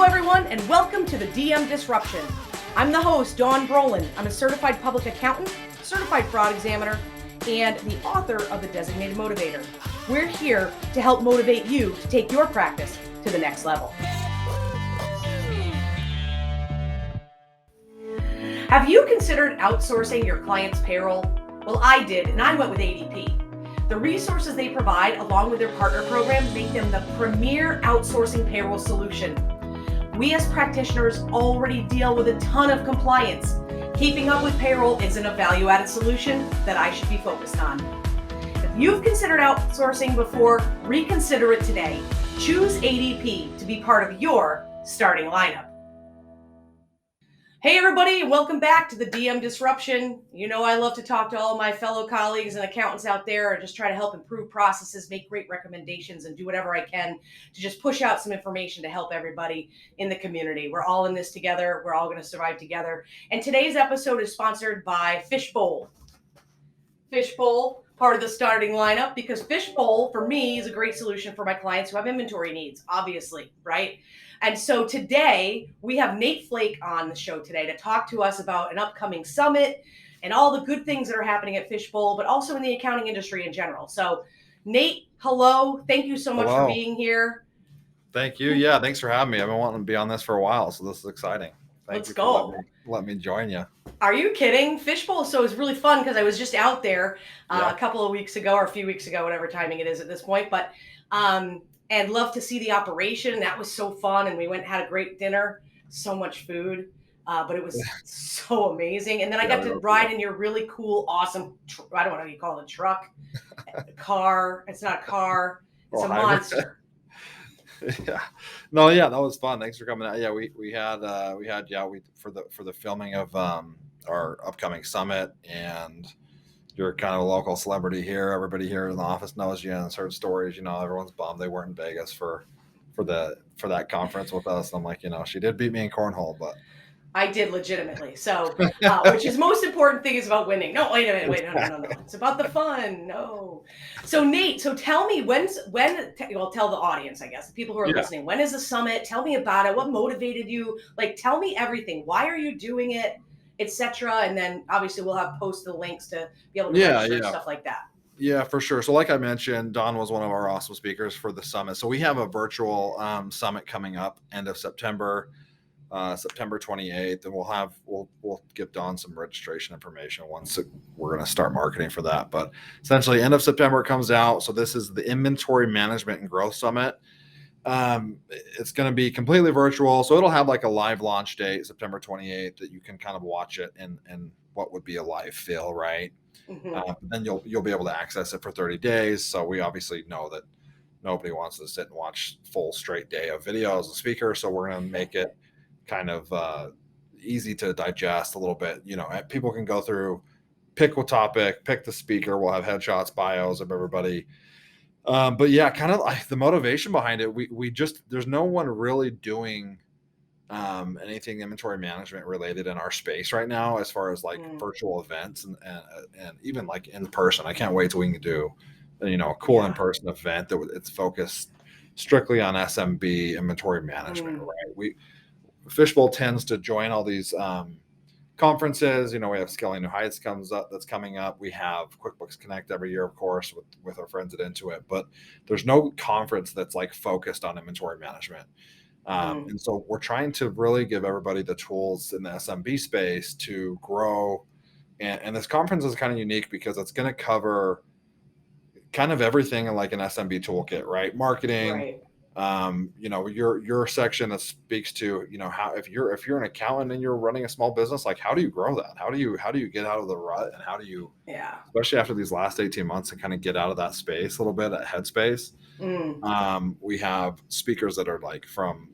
everyone, and welcome to the DM Disruption. I'm the host, Dawn Brolin. I'm a certified public accountant, certified fraud examiner, and the author of The Designated Motivator. We're here to help motivate you to take your practice to the next level. Have you considered outsourcing your client's payroll? Well, I did, and I went with ADP. The resources they provide, along with their partner program, make them the premier outsourcing payroll solution. We as practitioners already deal with a ton of compliance. Keeping up with payroll isn't a value-added solution that I should be focused on. If you've considered outsourcing before, reconsider it today. Choose ADP to be part of your starting lineup. Hey everybody, and welcome back to the DM Disruption. You know I love to talk to all my fellow colleagues and accountants out there and just try to help improve processes, make great recommendations, and do whatever I can to just push out some information to help everybody in the community. We're all in this together. We're all going to survive together. And today's episode is sponsored by Fishbowl. Fishbowl, part of the starting lineup, because Fishbowl, for me, is a great solution for my clients who have inventory needs, obviously, right? And so today, we have NateFlake on the show today to talk to us about an upcoming summit and all the good things that are happening at Fishbowl, but also in the accounting industry in general. So Nate, hello. Thank you so much for being here. Thank you. Yeah, thanks for having me. I've been wanting to be on this for a while, so this is exciting. Let's go. Let me join you. Are you kidding? Fishbowl so is really fun because I was just out there a couple of weeks ago or a few weeks ago, whatever timing it is at this point. But and love to see the operation. That was so fun, and we went and had a great dinner. So much food, but it was so amazing. And then I got to ride in your really cool, awesome. I don't know what you call it, a truck, car. It's not a car. It's a monster. Yeah, no, yeah, that was fun. Thanks for coming out. Yeah, we had for the filming of our upcoming summit, and you're kind of a local celebrity here. Everybody here in the office knows you and has heard stories. You know, everyone's bummed they weren't in Vegas for that conference with us. And I'm like, she did beat me in cornhole, but I did legitimately. So, which is most important thing is about winning. No, wait a minute. Wait, no. It's about the fun. No. So Nate, tell me tell the audience, I guess, the people who are listening, when is the summit? Tell me about it. What motivated you? Like, tell me everything. Why are you doing it, etc. And then obviously we'll have post the links to be able to register and stuff like that. Yeah, for sure. So like I mentioned, Don was one of our awesome speakers for the summit. So we have a virtual summit coming up end of September. September 28th, and we'll give Don some registration information once we're going to start marketing for that. But essentially, end of September it comes out. So this is the Inventory Management and Growth Summit. It's going to be completely virtual, so it'll have like a live launch date, September 28th, that you can kind of watch it in what would be a live feel, right? Mm-hmm. Then you'll be able to access it for 30 days. So we obviously know that nobody wants to sit and watch full straight day of video as a speaker, so we're going to make it kind of easy to digest a little bit. People can go through, pick a topic, pick the speaker. We'll have headshots, bios of everybody. But yeah, kind of like the motivation behind it. We just, there's no one really doing anything inventory management related in our space right now, as far as like virtual events and even like in person. I can't wait till we can do, a cool in-person event that it's focused strictly on SMB inventory management, right? Fishbowl tends to join all these conferences. We have Scaling New Heights that's coming up. We have QuickBooks Connect every year, of course, with our friends at Intuit. But there's no conference that's like focused on inventory management. And so we're trying to really give everybody the tools in the SMB space to grow. And this conference is kind of unique because it's going to cover kind of everything in like an SMB toolkit, right? Marketing. Right. Your section that speaks to, how if you're an accountant and you're running a small business, like how do you grow that? How do you get out of the rut, and how do you, especially after these last 18 months, and kind of get out of that space a little bit, that headspace. We have speakers that are like from,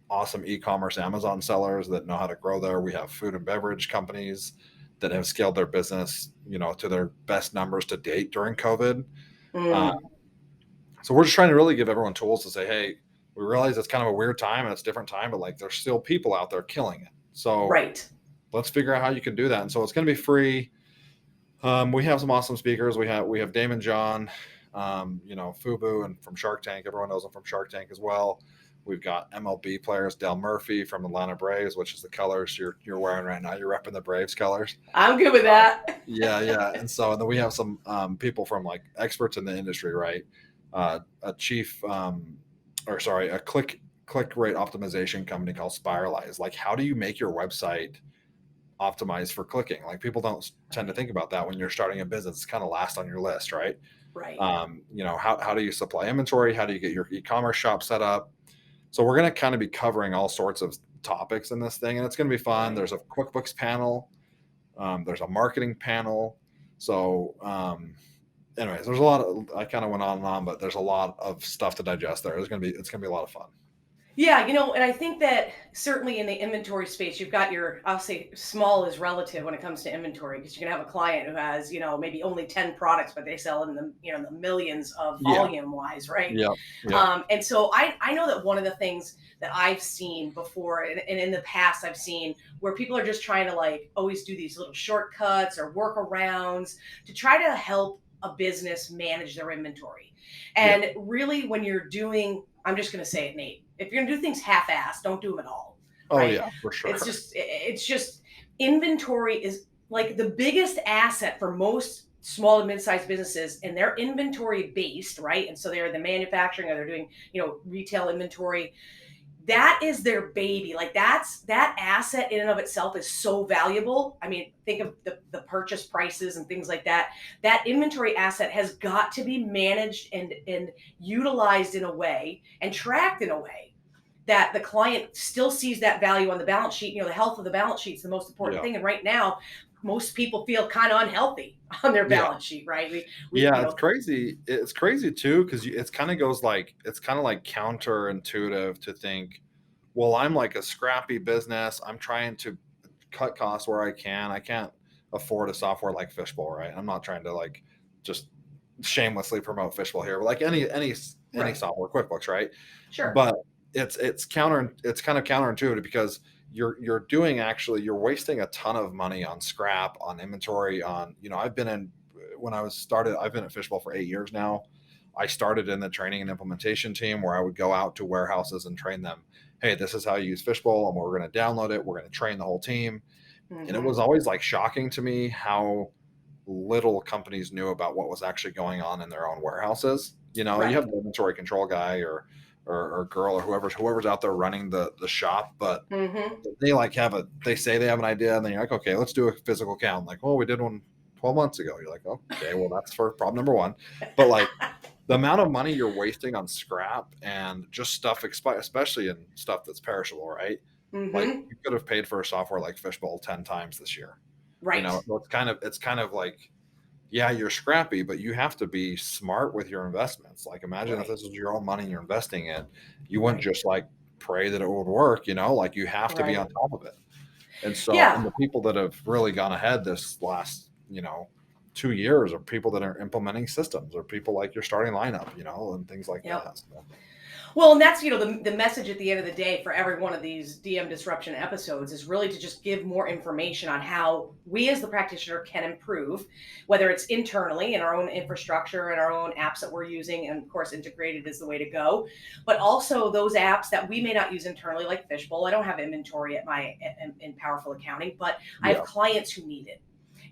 awesome e-commerce Amazon sellers that know how to grow there. We have food and beverage companies that have scaled their business, to their best numbers to date during COVID. So we're just trying to really give everyone tools to say, hey, we realize it's kind of a weird time and it's a different time, but like there's still people out there killing it. So let's figure out how you can do that. And so it's going to be free. We have some awesome speakers. We have Damon John, Fubu, and from Shark Tank. Everyone knows him from Shark Tank as well. We've got MLB players, Dale Murphy from Atlanta Braves, which is the colors you're wearing right now. You're repping the Braves colors. I'm good with that. Yeah. And then we have some people from like experts in the industry, right? A chief, a click rate optimization company called Spiralize. Like, how do you make your website optimized for clicking? Like, people don't tend to think about that when you're starting a business. It's kind of last on your list, right? Right. How do you supply inventory? How do you get your e-commerce shop set up? So we're going to kind of be covering all sorts of topics in this thing, and it's going to be fun. Right. There's a QuickBooks panel. There's a marketing panel. So, anyways, there's a lot of, I kind of went on and on, but there's a lot of stuff to digest there. It's going to be a lot of fun. Yeah, and I think that certainly in the inventory space, you've got I'll say small is relative when it comes to inventory, because you can have a client who has, maybe only 10 products, but they sell in the millions of Yeah. volume wise, right? Yeah. Yeah. And so I know that one of the things that I've seen before, and in the past I've seen where people are just trying to like always do these little shortcuts or workarounds to try to help a business manage their inventory. And really, when you're doing, I'm just going to say it, Nate, if you're going to do things half-assed, don't do them at all. Oh Right? yeah, for sure. It's just inventory is like the biggest asset for most small and mid-sized businesses, and they're inventory based, right? And so they're the manufacturing, or they're doing, retail inventory. That is their baby. Like that asset in and of itself is so valuable. I mean, think of the purchase prices and things like that. That inventory asset has got to be managed and utilized in a way and tracked in a way that the client still sees that value on the balance sheet. The health of the balance sheet is the most important thing. And right now, most people feel kind of unhealthy on their balance sheet, right? It's crazy. It's crazy too, because it's kind of like counterintuitive to think, well, I'm like a scrappy business. I'm trying to cut costs where I can. I can't afford a software like Fishbowl, right? I'm not trying to like just shamelessly promote Fishbowl here, but like any software, QuickBooks, right? Sure. But it's kind of counterintuitive, because you're wasting a ton of money on scrap, on inventory, on I've been at Fishbowl for 8 years now. I started in the training and implementation team, where I would go out to warehouses and train them. Hey, this is how you use Fishbowl, and we're going to download it. We're going to train the whole team. Mm-hmm. And it was always like shocking to me how little companies knew about what was actually going on in their own warehouses. You have the inventory control guy or girl or whoever's out there running the shop, but they say they have an idea, and then you're like, okay, let's do a physical count. Like, well, we did one 12 months ago. You're like, okay, well, that's for problem number one. But like, the amount of money you're wasting on scrap and just stuff, especially in stuff that's perishable, right? Mm-hmm. Like, you could have paid for a software like Fishbowl 10 times this year. Right. It's kind of like, yeah, you're scrappy, but you have to be smart with your investments. Like, imagine if this was your own money and you're investing it, you wouldn't just like pray that it would work, like you have to be on top of it. And so, and the people that have really gone ahead this last, 2 years are people that are implementing systems, or people like your starting lineup, and things like that. So. Well, and that's, the message at the end of the day for every one of these DM disruption episodes is really to just give more information on how we as the practitioner can improve, whether it's internally in our own infrastructure and our own apps that we're using, and of course integrated is the way to go, but also those apps that we may not use internally, like Fishbowl. I don't have inventory in Powerful Accounting, but I have clients who need it.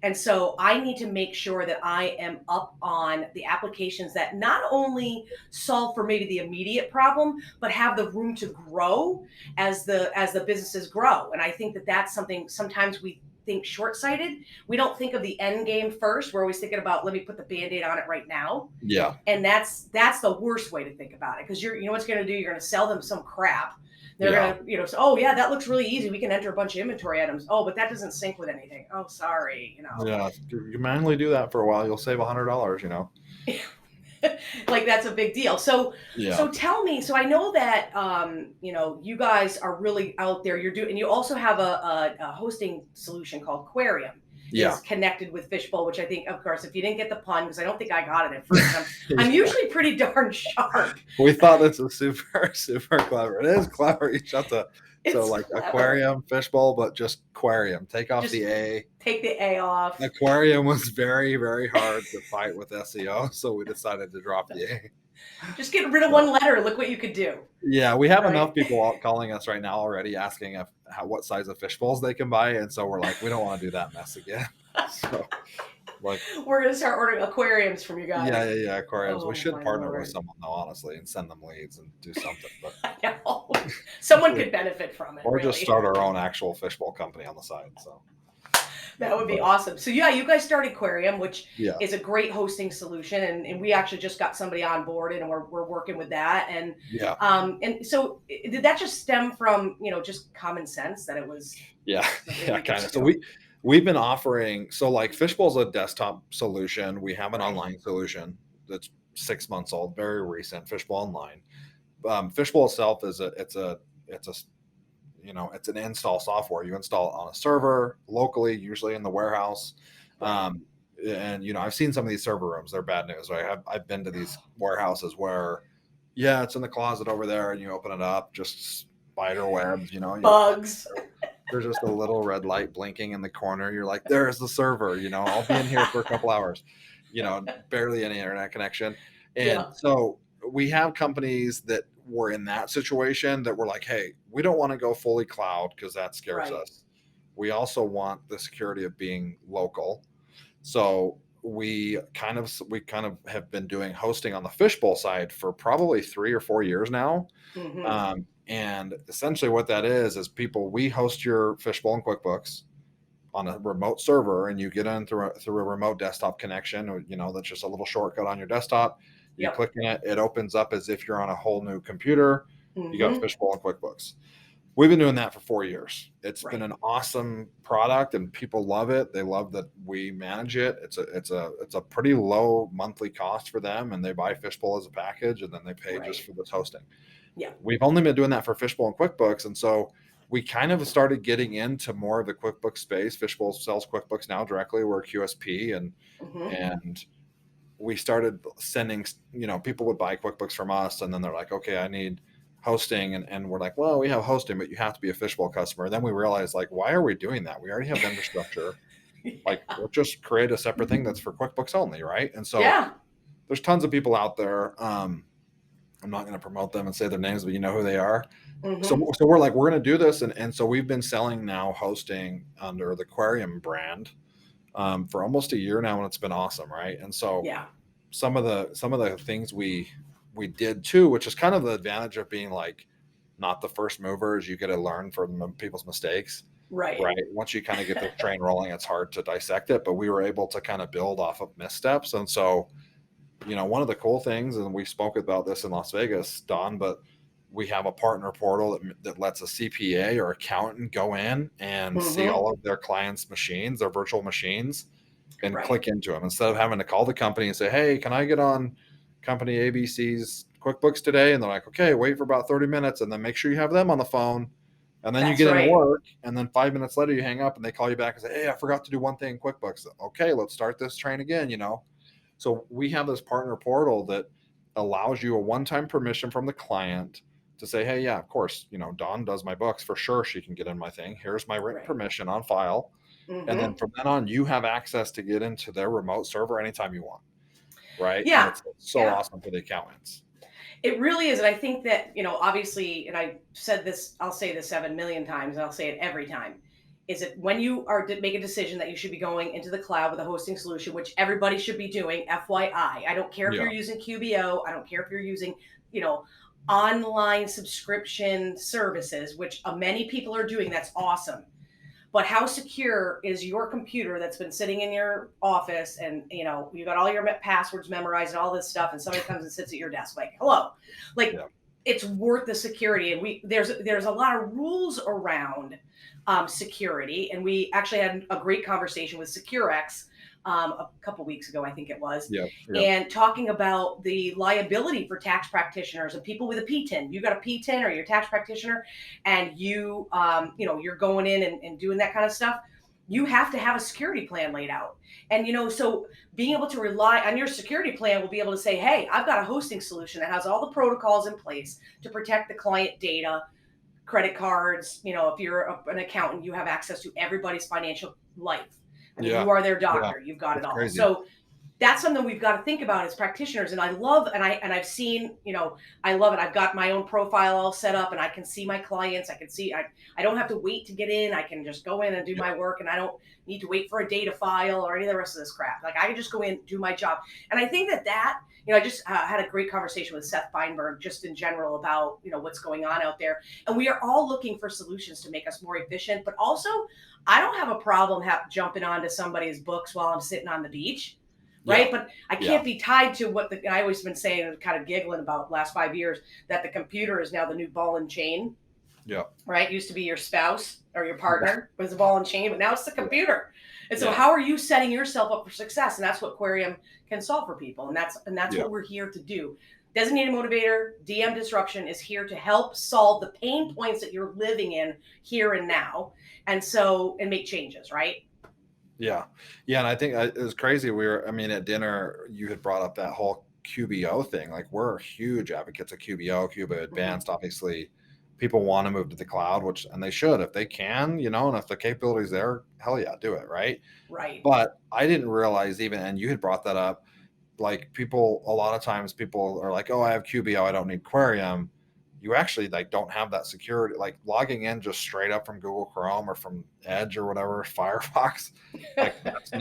And so I need to make sure that I am up on the applications that not only solve for maybe the immediate problem, but have the room to grow as the businesses grow. And I think that that's something sometimes we think short-sighted. We don't think of the end game first. We're always thinking about, let me put the Band-Aid on it right now. Yeah. And that's the worst way to think about it, because you know what's going to do? You're going to sell them some crap. They're going to, say, oh yeah, that looks really easy. We can enter a bunch of inventory items. Oh, but that doesn't sync with anything. Oh, sorry. Yeah, you manually do that for a while, you'll save $100. Like, that's a big deal. So tell me. So I know that you guys are really out there. You also have a hosting solution called Aquarium. Is connected with Fishbowl, which I think, of course, if you didn't get the pun, because I don't think I got it at first, I'm usually pretty darn sharp. We thought this was super, super clever. It is clever. You shut the clever. Aquarium, Fishbowl, but just Aquarium. Take off the A. Take the A off. Aquarium was very, very hard to fight with SEO, so we decided to drop the A. Just get rid of So, one letter. Look what you could do. yeah, we have Right. enough people calling us right now already asking if what size of fish bowls they can buy, and so we're like, we don't want to do that mess again. So, like, We're going to start ordering aquariums from you yeah, guys. yeah, yeah, aquariums. We Oh, should my partner with Lord. someone though, honestly, and send them leads and do something. But I know. Someone we, could benefit from it, or just really. start our own actual fishbowl company on the side. So, That would be but awesome. So yeah, you guys started Aquarium, which yeah, is a great hosting solution, and we actually just got somebody on board, and we're working with that. yeah, And so did that just stem from just common sense that it was yeah, something yeah, you kind of. So pursue? we've been offering, so like Fishbowl's a desktop solution. We have an Right. online solution that's 6 months old, very recent. Fishbowl Online. Fishbowl itself is it's a it's an install software. You install it on a server locally, usually in the warehouse. Right. Um, and I've seen some of these server rooms. They're bad news. Right? I've been to these warehouses where, yeah, it's in the closet over there, and you open it up, just spider webs. Bugs. There's just a little red light blinking in the corner. You're like, there's the server. I'll be in here for a couple hours. Barely any internet connection, and Yeah. so we have companies that were in that situation that were like, hey, we don't want to go fully cloud because that scares Right. us. We also want the security of being local. So we kind of have been doing hosting on the fishbowl side for probably 3 or 4 years now. Hmm. And essentially what that is people, we host your fishbowl in QuickBooks on a remote server, and you get in through a remote desktop connection, or that's just a little shortcut on your desktop. You Yep. click in it, it opens up as if you're on a whole new computer. You got Hmm. fishbowl and QuickBooks. We've been doing that for 4 years. It's been Right. an awesome product, and people love it. They love that we manage it. It's a pretty low monthly cost for them, and they buy fishbowl as a package, and then they pay just Right. for this hosting. Yeah. We've only been doing that for Fishbowl and QuickBooks, and so we kind of started getting into more of the QuickBooks space. Fishbowl sells QuickBooks now directly. We're a QSP, and Hmm. and we started sending. People would buy QuickBooks from us, and then they're like, okay, I need hosting, and we're like, well, we have hosting, but you have to be a Fishbowl customer. And then we realized, like, why are we doing that? We already have the infrastructure. Like, Yeah. we'll just create a separate thing that's for QuickBooks only, right? And so Yeah. there's tons of people out there. I'm not going to promote them and say their names, but you know who they are. Hmm. So we're like, we're going to do this, and so we've been selling now hosting under the Aquarium brand for almost a year now, and it's been awesome, right? And so Yeah. some of the things we did too, which is kind of the advantage of being like not the first mover, is you get to learn from people's mistakes, Right. right? Once you kind of get the train rolling, it's hard to dissect it, but we were able to kind of build off of missteps, and so one of the cool things, and we spoke about this in Las Vegas, Don, but we have a partner portal that lets a CPA or accountant go in and see Hmm. all of their clients' machines, their virtual machines, and Right. click into them instead of having to call the company and say, hey, can I get on company ABC's QuickBooks today? And they're like, okay, wait for about 30 minutes and then make sure you have them on the phone. And then you That's get into right. work, and then 5 minutes later you hang up and they call you back and say, hey, I forgot to do one thing in QuickBooks. Okay, let's start this train again. So we have this partner portal that allows you a one-time permission from the client to say, hey, yeah, of course, Dawn does my books for sure. She can get in my thing. Here's my written Right. permission on file. And then Hmm. from then on, you have access to get into their remote server anytime you want. Right. And Yeah. it's so Yeah. awesome for the accountants. It really is. And I think that, obviously, and I said this, I'll say this 7 million times, and I'll say it every time, is that when you are to make a decision that you should be going into the cloud with a hosting solution, which everybody should be doing, FYI. I don't care if Yeah. you're using QBO, I don't care if you're using, you know, online subscription services, which many people are doing. That's awesome. But how secure is your computer that's been sitting in your office, and you got all your passwords memorized and all this stuff, and somebody comes and sits at your desk like, hello, like, Yeah. it's worth the security. And there's a lot of rules around security, and we actually had a great conversation with SecureX a couple weeks ago, I think it was, Yeah. Yeah. and talking about the liability for tax practitioners and people with a PTIN. You got a PTIN, or you're a tax practitioner, and you're going in and doing that kind of stuff. You have to have a security plan laid out. And so being able to rely on your security plan will be able to say, hey, I've got a hosting solution that has all the protocols in place to protect the client data, credit cards. If you're an accountant, you have access to everybody's financial life. I mean, Yeah. you are their Yeah. doctor, you've got it It's all. crazy. So that's something we've got to think about as practitioners. And I love, and I've seen, I love it. I've got my own profile all set up, and I can see my clients. I can see, I don't have to wait to get in. I can just go in and do Yeah. my work, and I don't need to wait for a data file or any of the rest of this crap. Like, I can just go in, do my job. And I think that, I just had a great conversation with Seth Feinberg just in general about, what's going on out there. And we are all looking for solutions to make us more efficient, but also I don't have a problem jumping onto somebody's books while I'm sitting on the beach. Right. Yeah. But I Yeah. can't be tied to I always been saying and kind of giggling about last 5 years that the computer is now the new ball and chain. Yeah. Right. It used to be your spouse or your partner was the ball and chain, but now it's the computer. And so Yeah. how are you setting yourself up for success? And that's what Aquarium can solve for people. And that's Yeah. what we're here to do. Designated Motivator, DM Disruption is here to help solve the pain points that you're living in here and now. And make changes, right? Yeah. Yeah. And I think it was crazy. At dinner, you had brought up that whole QBO thing. Like, we're huge advocates of QBO Advanced. Obviously, people want to move to the cloud, and they should if they can, and if the capability's there, hell yeah, do it. Right. Right. But I didn't realize and you had brought that up, like, a lot of times people are like, oh, I have QBO, I don't need Aquarium. You actually don't have that security, like logging in just straight up from Google Chrome or from Edge or whatever, Firefox, like that's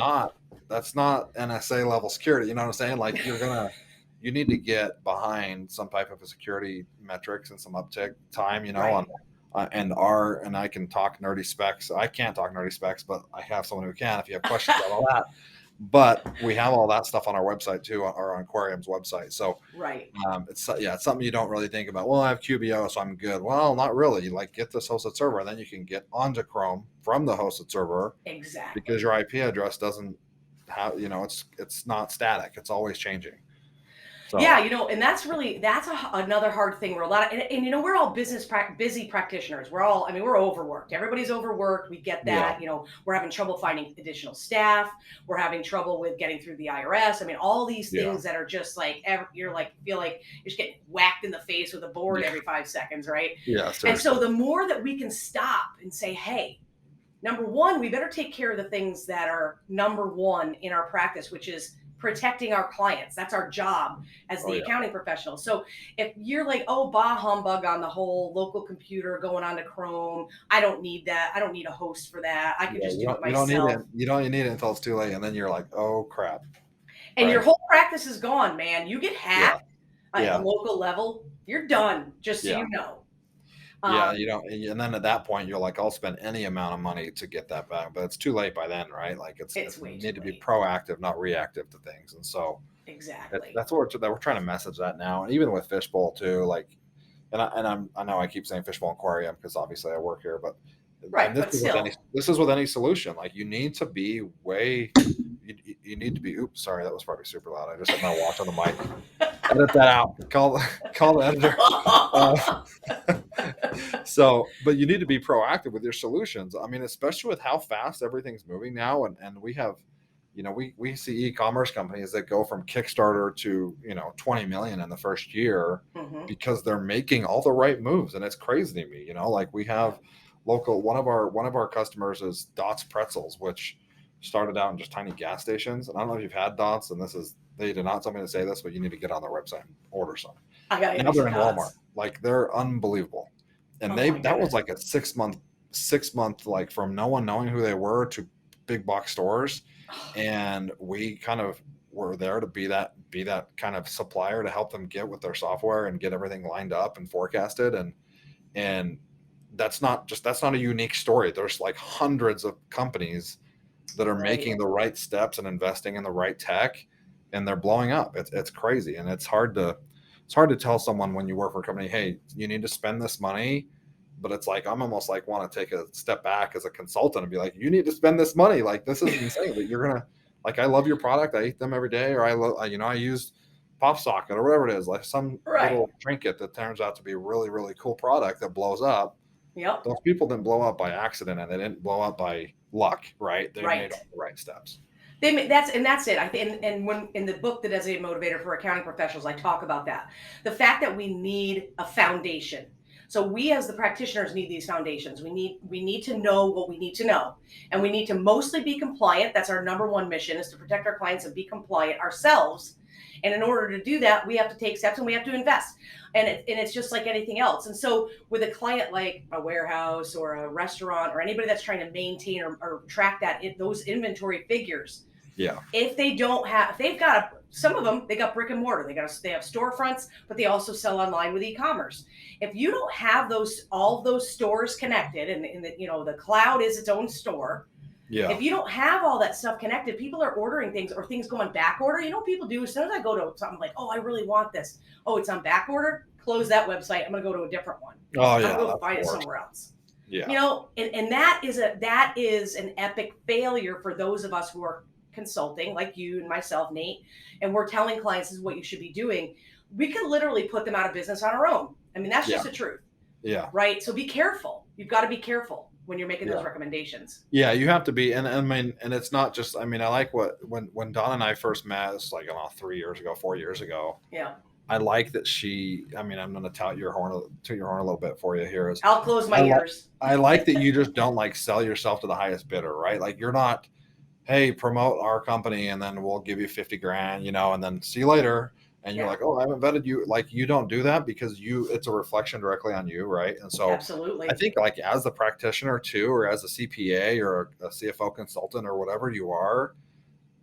not NSA level security. You know what I'm saying? Like, you need to get behind some type of a security metrics and some uptick time, Right. on and I can talk nerdy specs. I can't talk nerdy specs, but I have someone who can if you have questions about all that. But we have all that stuff on our website too, or on Aquarium's website. So Right. it's something you don't really think about. Well, I have QBO, so I'm good. Well, not really. You get this hosted server, and then you can get onto Chrome from the hosted server. Exactly. Because your IP address doesn't have, it's not static. It's always changing. So, yeah, and that's another hard thing. We're a lot of, and we're all busy practitioners. We're overworked. Everybody's overworked. We get that. We're having trouble finding additional staff. We're having trouble with getting through the IRS. All these things that are just like, feel like you're just getting whacked in the face with a board every 5 seconds, right? Yeah. And so the more that we can stop and say, hey, number one, we better take care of the things that are number one in our practice, which is protecting our clients. That's our job as the accounting professional. So if you're like, oh, bah humbug on the whole local computer going onto Chrome, I don't need that. I don't need a host for that. I can just do it myself. You don't need it until it's too late. And then you're like, oh, crap. And your whole practice is gone, man. You get hacked at Yeah. the local level, you're done, just so you know. And then at that point, you're like, I'll spend any amount of money to get that back, but it's too late by then, right? Like, you need to be proactive, not reactive to things. And so exactly, that's what we're trying to message that now. And even with Fishbowl too, like, I know I keep saying Fishbowl and Aquarium because obviously I work here, but right. This but is still, this is with any solution. Like, you need to be you need to be. Oops, sorry, that was probably super loud. I just had my watch on the mic. Edit that out. Call the editor. But you need to be proactive with your solutions. Especially with how fast everything's moving now, and we have, we see e-commerce companies that go from Kickstarter to 20 million in the first year because they're making all the right moves, and it's crazy to me. Like, we have one of our customers is Dots Pretzels, which started out in just tiny gas stations. And I don't know if you've had Dots, and they did not tell me to say this, but you need to get on their website and order some. Now they're in Walmart. Like, they're unbelievable. And that was like a 6 month, like, from no one knowing who they were to big box stores. And we kind of were there to be that kind of supplier to help them get with their software and get everything lined up and forecasted. And that's not a unique story. There's like hundreds of companies that are making the right steps and investing in the right tech, and they're blowing up. It's crazy. And it's hard to tell someone when you work for a company, hey, you need to spend this money. But it's like, I'm almost like want to take a step back as a consultant and be like, you need to spend this money. Like, this is insane. But you're going to, like, I love your product. I eat them every day. Or I use Pop Socket or whatever it is, like some little trinket that turns out to be a really, really cool product that blows up. Yep. Those people didn't blow up by accident, and they didn't blow up by luck, right? They made all the right steps. That's it. I think, and when in the book, The Designated Motivator for Accounting Professionals, I talk about that. The fact that we need a foundation. So we as the practitioners need these foundations. We need to know what we need to know. And we need to mostly be compliant. That's our number one mission, is to protect our clients and be compliant ourselves. And in order to do that, we have to take steps and we have to invest. And it's just like anything else. And so with a client like a warehouse or a restaurant or anybody that's trying to maintain or track those inventory figures, Yeah. if they don't have, if they've got some of them, they got brick and mortar. They have storefronts, but they also sell online with e-commerce. If you don't have all of those stores connected, and the cloud is its own store. Yeah. If you don't have all that stuff connected, people are ordering things or things going back order. You know what people do? As soon as I go to something like, oh, I really want this. Oh, it's on back order. Close that website. I'm going to go to a different one. Oh yeah. I'm going to find it somewhere else. Yeah. And that is an epic failure for those of us who are consulting, like you and myself, Nate, and we're telling clients this is what you should be doing. We could literally put them out of business on our own. I mean, that's just the truth. Yeah. Right. So be careful. You've got to be careful when you're making those recommendations. Yeah, you have to be. And I mean, and it's not just, I mean, I like when Dawn and I first met, it's like, 4 years ago. Yeah. I like that I'm going to toot your horn a little bit for you here. I'll close my ears. I like that you just don't like sell yourself to the highest bidder, right? Like you're not, hey, promote our company and then we'll give you 50 grand, and then see you later. And you're like, oh, I haven't vetted you. Like you don't do that because it's a reflection directly on you, right? And so absolutely, I think like as a practitioner too, or as a CPA or a CFO consultant or whatever you are,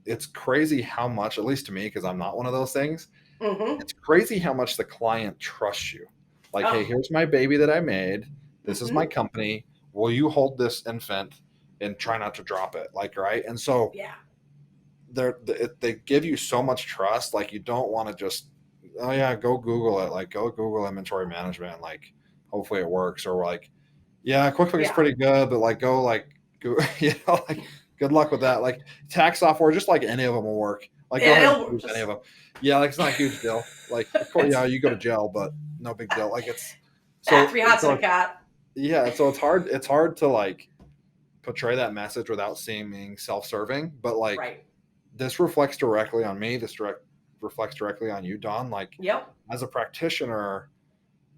it's crazy how much, at least to me, because I'm not one of those things, it's crazy how much the client trusts you. Like, hey, here's my baby that I made. This is my company. Will you hold this infant and try not to drop it? Like, right. And so they give you so much trust. Like you don't want to just, oh yeah, go Google it. Like go Google inventory management. Like hopefully it works. Or like, yeah, QuickBooks is pretty good, but like go like, like good luck with that. Like tax software, just like any of them will work. Like go ahead and use any of them. Yeah, like it's not a huge deal. Like of course, you go to jail, but no big deal. Like it's so 3 hots and a cat. Yeah, so it's hard to like portray that message without seeming self-serving, but like this reflects directly on me. This reflects directly on you, Dawn. Like as a practitioner,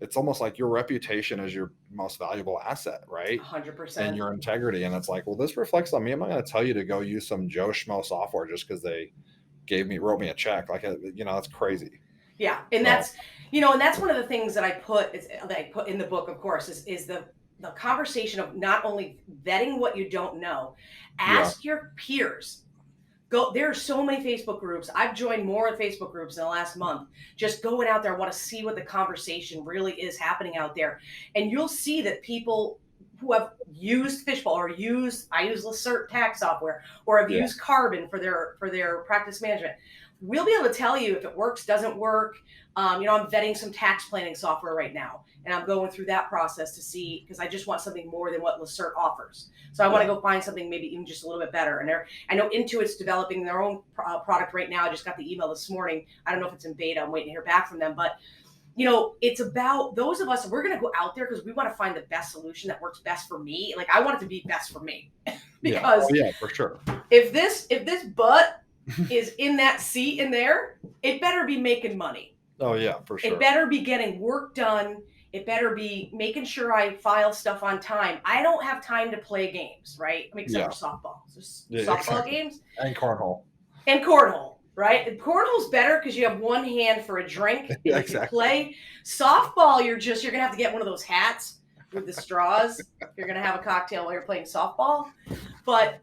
it's almost like your reputation is your most valuable asset, right? 100%. And your integrity. And it's like, well, this reflects on me. I'm not going to tell you to go use some Joe Schmo software just because they wrote me a check. Like, that's crazy. Yeah. And that's one of the things that I put in the book, of course, is the conversation of not only vetting what you don't know, ask your peers. There are so many Facebook groups. I've joined more Facebook groups in the last month, just going out there. I want to see what the conversation really is happening out there. And you'll see that people who have used Fishbowl or I use Lacert tax software, or have used Carbon for their practice management, we'll be able to tell you if it works, doesn't work. I'm vetting some tax planning software right now, and I'm going through that process to see, because I just want something more than what Lacert offers. So I want to go find something maybe even just a little bit better. And I know Intuit's developing their own product right now. I just got the email this morning. I don't know if it's in beta. I'm waiting to hear back from them. But, it's about those of us, we're going to go out there because we want to find the best solution that works best for me. Like I want it to be best for me. Because for sure. If this butt is in that seat in there, it better be making money. Oh yeah, for sure. It better be getting work done. It better be making sure I file stuff on time. I don't have time to play games, right? I mean, except for softball. Softball games. And cornhole. Right? And cornhole's better because you have one hand for a drink. And Yeah, you can play. Softball, you're going to have to get one of those hats with the straws. You're going to have a cocktail while you're playing softball. But,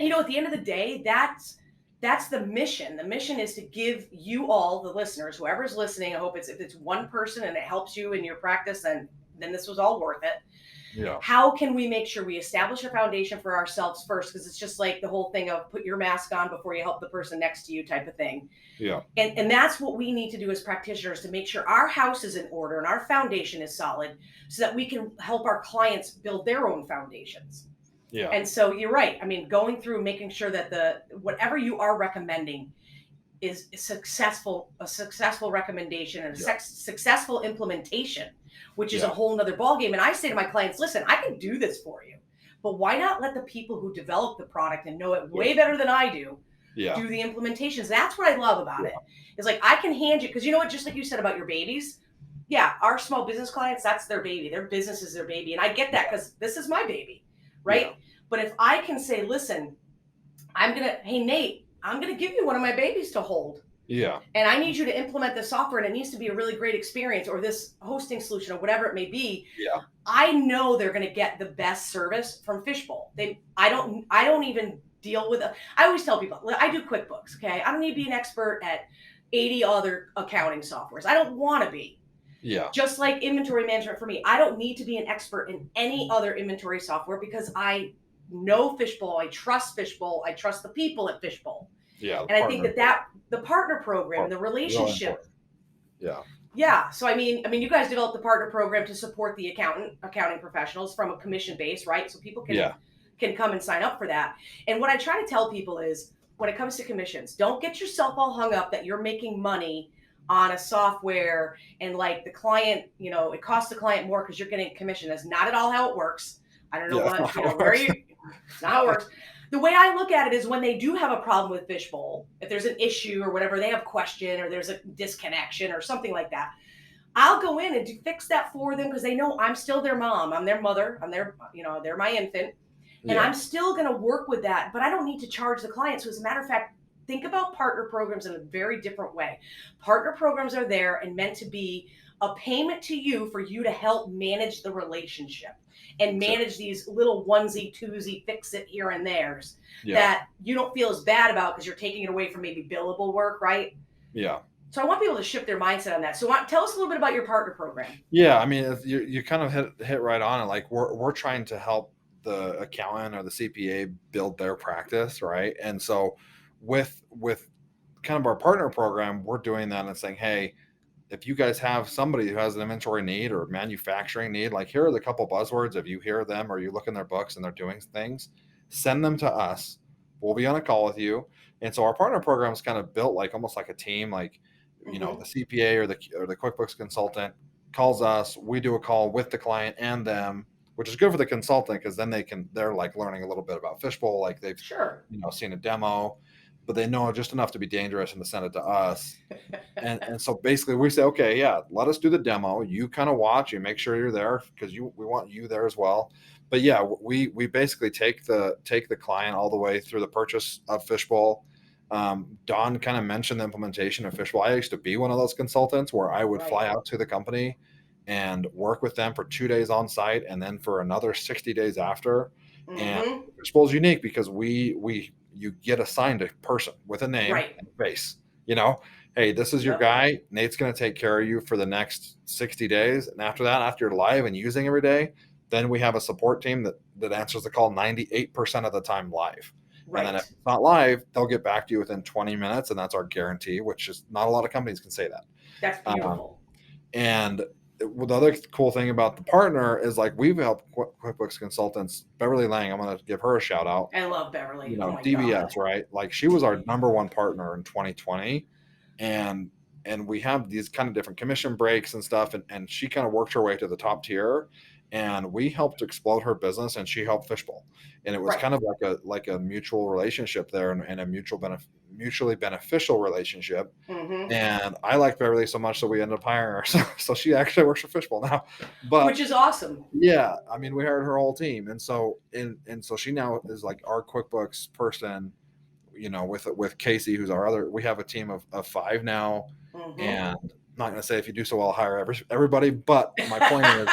at the end of the day, that's the mission. The mission is to give you all, the listeners, whoever's listening, I hope if it's one person and it helps you in your practice, then this was all worth it. Yeah. How can we make sure we establish a foundation for ourselves first? Because it's just like the whole thing of put your mask on before you help the person next to you type of thing. Yeah. And that's what we need to do as practitioners, to make sure our house is in order and our foundation is solid so that we can help our clients build their own foundations. Yeah. And so you're right. I mean, going through making sure that whatever you are recommending is a successful recommendation and a successful implementation, which is a whole nother ballgame. And I say to my clients, listen, I can do this for you, but why not let the people who develop the product and know it way better than I do do the implementations? That's what I love about it. It's like I can hand you, because you know what, just like you said about your babies, Yeah, our small business clients, that's their baby. Their business is their baby. And I get that because this is my baby, Yeah. right? But if I can say, listen, hey, Nate, I'm going to give you one of my babies to hold. Yeah. And I need you to implement this software and it needs to be a really great experience, or this hosting solution or whatever it may be. Yeah. I know they're going to get the best service from Fishbowl. I don't even deal with I always tell people, I do QuickBooks, okay? I don't need to be an expert at 80 other accounting softwares. I don't want to be. Yeah. Just like inventory management for me, I don't need to be an expert in any other inventory software because I know Fishbowl, I trust Fishbowl, I trust the people at Fishbowl. Yeah. And I think that the partner program, the Really relationship. important. Yeah. Yeah. So I mean, you guys developed the partner program to support the accounting professionals from a commission base, right? So people can come and sign up for that. And what I try to tell people is, when it comes to commissions, don't get yourself all hung up that you're making money on a software and like the client, it costs the client more because you're getting commission. That's not at all how it works. I don't know Yeah. where it's not how it works. The way I look at it is, when they do have a problem with Fishbowl, if there's an issue or whatever, they have a question or there's a disconnection or something like that, I'll go in and fix that for them because they know I'm still their mom. I'm their mother. They're my infant. And I'm still going to work with that, but I don't need to charge the client. So as a matter of fact, think about partner programs in a very different way. Partner programs are there and meant to be a payment to you for you to help manage the relationship and manage these little onesie, twosie, fix it here and there's that you don't feel as bad about because you're taking it away from maybe billable work, right? Yeah. So I want people to shift their mindset on that. So tell us a little bit about your partner program. Yeah. I mean, you kind of hit right on it. Like we're trying to help the accountant or the CPA build their practice, right? And so with kind of our partner program, we're doing that and saying, hey, if you guys have somebody who has an inventory need or manufacturing need, like here are the couple buzzwords. If you hear them or you look in their books and they're doing things, send them to us. We'll be on a call with you. And so our partner program is kind of built like almost like a team, like, the CPA or the QuickBooks consultant calls us, we do a call with the client and them, which is good for the consultant because then they're like learning a little bit about Fishbowl, like they've seen a demo, but they know just enough to be dangerous and to send it to us. And so basically we say, okay, yeah, let us do the demo. You kind of watch, you make sure you're there because we want you there as well. But yeah, we basically take the client all the way through the purchase of Fishbowl. Don kind of mentioned the implementation of Fishbowl. I used to be one of those consultants where I would fly out to the company and work with them for 2 days on site and then for another 60 days after. And Fishbowl is unique because you get assigned a person with a name and face. Hey, this is your guy. Nate's going to take care of you for the next 60 days. And after that, after you're live and using every day, then we have a support team that answers the call 98% of the time live. And then if it's not live, they'll get back to you within 20 minutes. And that's our guarantee, which is not a lot of companies can say that. That's beautiful. And the other cool thing about the partner is like we've helped QuickBooks consultants. Beverly Lang, I'm going to give her a shout out. I love Beverly. DBS, God. Right? Like she was our number one partner in 2020. And we have these kind of different commission breaks and stuff. And she kind of worked her way to the top tier. And we helped explode her business and she helped Fishbowl. And it was kind of like a mutual relationship there and a mutually beneficial relationship. And I like Beverly so much, so we ended up hiring her. So she actually works for Fishbowl now, which is awesome. Yeah. I mean, we hired her whole team. And so, so she now is like our QuickBooks person, with Casey, who's we have a team of 5 now. And I'm not going to say if you do so well, hire everybody. But my point is,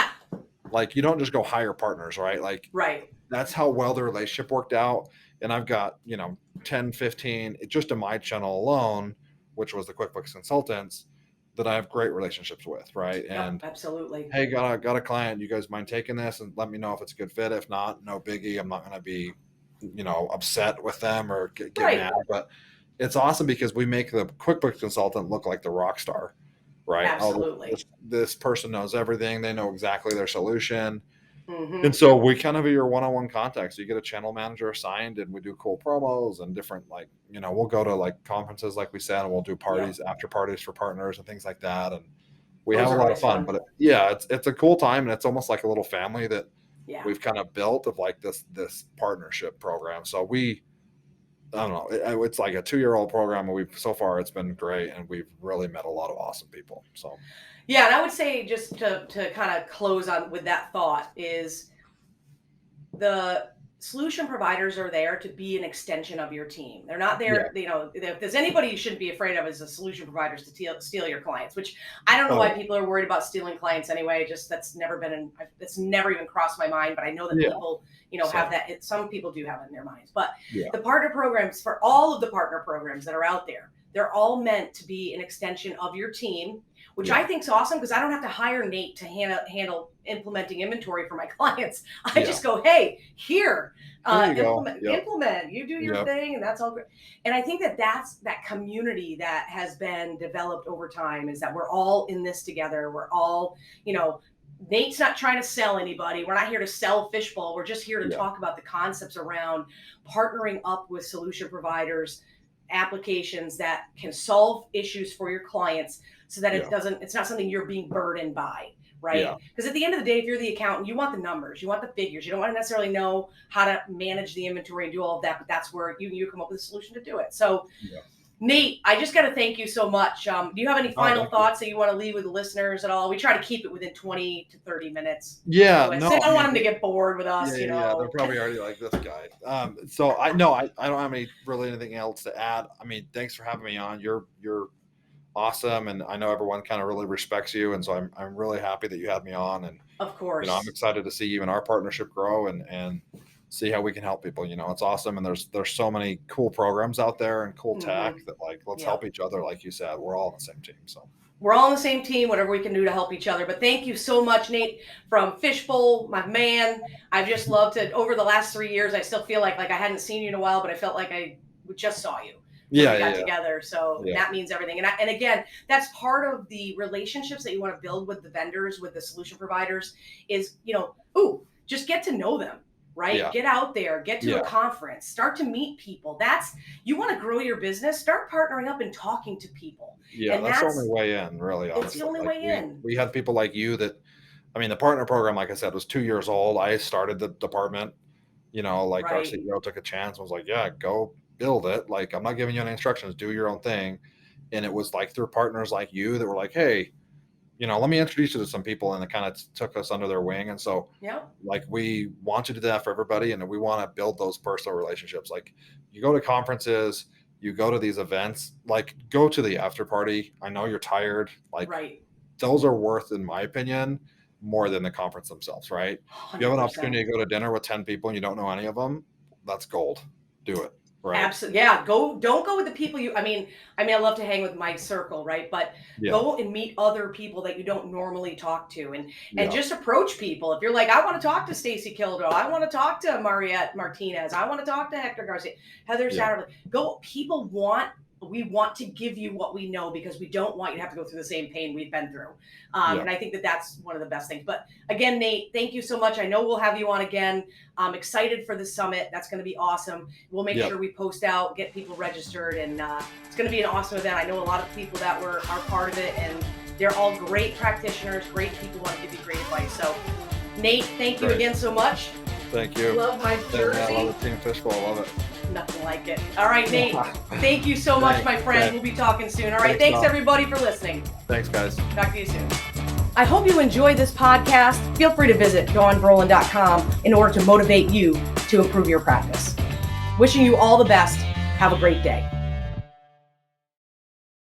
like, you don't just go hire partners, right? Like, that's how well the relationship worked out. And I've got, 10, 15, just in my channel alone, which was the QuickBooks consultants that I have great relationships with. Right. And absolutely. Hey, got a client. You guys mind taking this and let me know if it's a good fit. If not, no biggie. I'm not going to be, upset with them or get mad, but it's awesome because we make the QuickBooks consultant look like the rock star. Right. Absolutely. This person knows everything. They know exactly their solution. And so we kind of be your one-on-one contact. So you get a channel manager assigned and we do cool promos and different, like, we'll go to like conferences, like we said, and we'll do parties, after parties for partners and things like that. And we have a lot of fun, but it's a cool time. And it's almost like a little family that we've kind of built of like this partnership program. So I don't know. It's like a 2-year-old program, and so far it's been great, and we've really met a lot of awesome people. So Yeah, and I would say, just to kind of close on with that thought, is the solution providers are there to be an extension of your team. They're not yeah. there, if there's anybody you shouldn't be afraid of, is the solution providers to steal your clients, which I don't know Oh why people are worried about stealing clients anyway. Just that's never even crossed my mind, but I know that yeah. people, have Same. that. Some people do have it in their minds. But Yeah. the partner programs, for all of the partner programs that are out there, they're all meant to be an extension of your team, which Yeah. I think is awesome, because I don't have to hire Nate to handle implementing inventory for my clients. I Yeah. just go, hey, here, Here you go. implement, you do your Yep. thing, and that's all great. And I think that's that community that has been developed over time, is that we're all in this together. We're all, Nate's not trying to sell anybody. We're not here to sell fishbowl. We're just here to Yeah. talk about the concepts around partnering up with solution providers, applications that can solve issues for your clients, so that Yeah. it's not something you're being burdened by, right? Yeah. Because at the end of the day, if you're the accountant, you want the numbers, you want the figures. You don't want to necessarily know how to manage the inventory and do all of that, but that's where you come up with a solution to do it. So, Yeah. Nate, I just got to thank you so much. Do you have any final thank you. thoughts that you want to leave with the listeners at all? We try to keep it within 20 to 30 minutes. Yeah. So No. I don't want them to get bored with us, Yeah. They're probably already like, this guy. So I don't have anything else to add. I mean, thanks for having me on. You're awesome, and I know everyone kind of really respects you, and so I'm really happy that you had me on, and Of course. I'm excited to see even our partnership grow and see how we can help people. It's awesome, and there's so many cool programs out there and cool tech that, like, let's Yeah. help each other. Like you said, we're all on the same team. So We're all on the same team, whatever we can do to help each other. But thank you so much, Nate, from Fishbowl, my man. I've just loved it. Over the last 3 years, I still feel like I hadn't seen you in a while, but I felt like I just saw you. We got together. So that means everything. And again, that's part of the relationships that you want to build with the vendors, with the solution providers, is, just get to know them, right? Yeah. Get out there, get to a conference, start to meet people. You want to grow your business, start partnering up and talking to people. Yeah, And that's the only way in, really, honestly. It's the only Like, way in. We had people like you that, I mean, the partner program, like I said, was 2 years old. I started the department, our Right. CEO took a chance and was like, yeah, go build it. Like, I'm not giving you any instructions, do your own thing. And it was like through partners like you that were like, hey, let me introduce you to some people, and it kind of took us under their wing. And so, like, we want to do that for everybody, and we want to build those personal relationships. Like, you go to conferences, you go to these events, like, go to the after party. I know you're tired. Like, Right. those are worth, in my opinion, more than the conference themselves, right? If you have an 100%. opportunity to go to dinner with 10 people and you don't know any of them, that's gold. Do it. Right. Absolutely. Yeah. Don't go with the people I mean, I love to hang with my circle, right? But go and meet other people that you don't normally talk to, and just approach people. If you're like, I want to talk to Stacy Kildo, I want to talk to Mariette Martinez, I want to talk to Hector Garcia, Heather Satterley. We want to give you what we know, because we don't want you to have to go through the same pain we've been through. And I think that's one of the best things. But again, Nate, thank you so much. I know we'll have you on again. I'm excited for the summit. That's going to be awesome. We'll make sure we post out, get people registered, and it's going to be an awesome event. I know a lot of people that are part of it, and they're all great practitioners, great people who want to give you great advice. So, Nate, thank you again so much. Thank you. Love my jersey. I love the Team Fishbowl. I love it. Nothing like it. All right, Nate. Thank you so much, my friend. We'll be talking soon. All right. Thanks everybody for listening. Thanks, guys. Talk to you soon. I hope you enjoyed this podcast. Feel free to visit dawnbrolin.com in order to motivate you to improve your practice. Wishing you all the best. Have a great day.